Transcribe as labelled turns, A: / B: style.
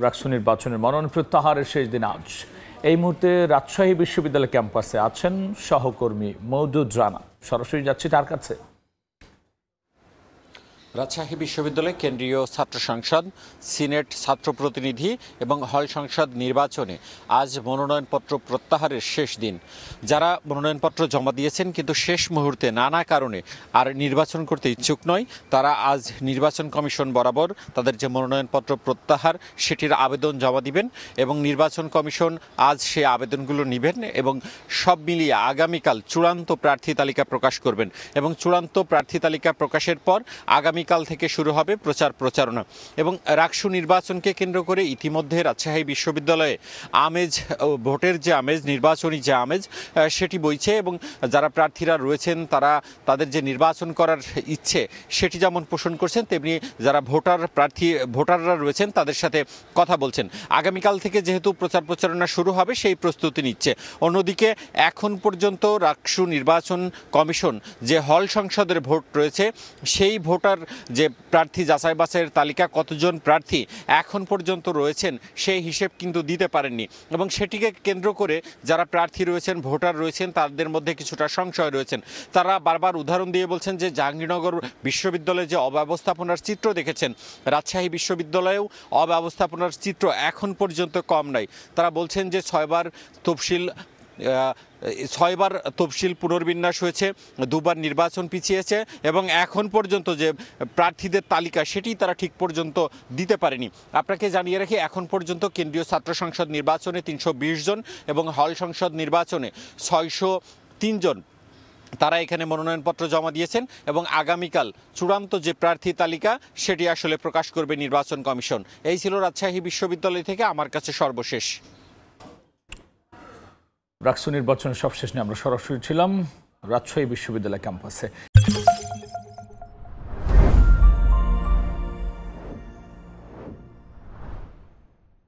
A: রাকসু নির্বাচনের মনোনয়ন প্রত্যাহারের শেষ দিন আজ। এই মুহূর্তে রাজশাহী বিশ্ববিদ্যালয় ক্যাম্পাসে আছেন সহকর্মী মওদুদ রানা। সরাসরি যাচ্ছি তার কাছে।
B: রাজশাহী বিশ্ববিদ্যালয় কেন্দ্রীয় ছাত্র সংসদ, সিনেট ছাত্র প্রতিনিধি এবং হল সংসদ নির্বাচনে আজ মনোনয়নপত্র প্রত্যাহারের শেষ দিন। যারা মনোনয়নপত্র জমা দিয়েছেন কিন্তু শেষ মুহূর্তে নানা কারণে আর নির্বাচন করতে ইচ্ছুক নয়, তারা আজ নির্বাচন কমিশন বরাবর তাদের যে মনোনয়নপত্র প্রত্যাহার সেটির আবেদন জমা দিবেন এবং নির্বাচন কমিশন আজ সেই আবেদনগুলো নেবেন এবং সব মিলিয়ে আগামীকাল চূড়ান্ত প্রার্থী তালিকা প্রকাশ করবেন এবং চূড়ান্ত প্রার্থী তালিকা প্রকাশের পর আগামীকাল থেকে শুরু হবে প্রচারণা। এবং রাকসু নির্বাচনকে কেন্দ্র করে ইতিমধ্যে রাজশাহী বিশ্ববিদ্যালয়ে আমেজ, ভোটের যে আমেজ, নির্বাচনী যে আমেজ সেটি বইছে এবং যারা প্রার্থীরা রয়েছেন তারা তাদের যে নির্বাচন করার ইচ্ছে সেটি যেমন পোষণ করছেন, তেমনি যারা ভোটাররা রয়েছেন তাদের সাথে কথা বলছেন। আগামীকাল থেকে যেহেতু প্রচারণা শুরু হবে সেই প্রস্তুতি নিচ্ছে। অন্যদিকে এখন পর্যন্ত রাকসু নির্বাচন কমিশন যে হল সংসদের ভোট রয়েছে সেই ভোটার যে প্রার্থী যাচাই বাছাইয়ের তালিকা কতজন প্রার্থী এখন পর্যন্ত রয়েছেন সেই হিসেব কিন্তু দিতে পারেননি এবং সেটিকে কেন্দ্র করে যারা প্রার্থী রয়েছেন, ভোটার রয়েছেন, তাদের মধ্যে কিছুটা সংশয় রয়েছেন। তারা বারবার উদাহরণ দিয়ে বলছেন যে জাহাঙ্গীরনগর বিশ্ববিদ্যালয়ে যে অব্যবস্থাপনার চিত্র দেখেছেন, রাজশাহী বিশ্ববিদ্যালয়েও অব্যবস্থাপনার চিত্র এখন পর্যন্ত কম নাই। তারা বলছেন যে 6বার তফসিল পুনর্বিন্যাস হয়েছে, 2বার নির্বাচন পিছিয়েছে এবং এখন পর্যন্ত যে প্রার্থীদের তালিকা সেটি তারা ঠিক পর্যন্ত দিতে পারেনি। আপনাকে জানিয়ে রাখি, এখন পর্যন্ত কেন্দ্রীয় ছাত্র সংসদ নির্বাচনে 320 জন এবং হল সংসদ নির্বাচনে 603 জন তারা এখানে মনোনয়নপত্র জমা দিয়েছেন এবং আগামীকাল চূড়ান্ত যে প্রার্থী তালিকা সেটি আসলে প্রকাশ করবে নির্বাচন কমিশন। এই ছিল রাজশাহী বিশ্ববিদ্যালয় থেকে আমার কাছে সর্বশেষ।
A: রাকসু নির্বাচনের সবশেষ নিয়ে আমরা সরাসরি ছিলাম রাজশাহী বিশ্ববিদ্যালয় ক্যাম্পাসে।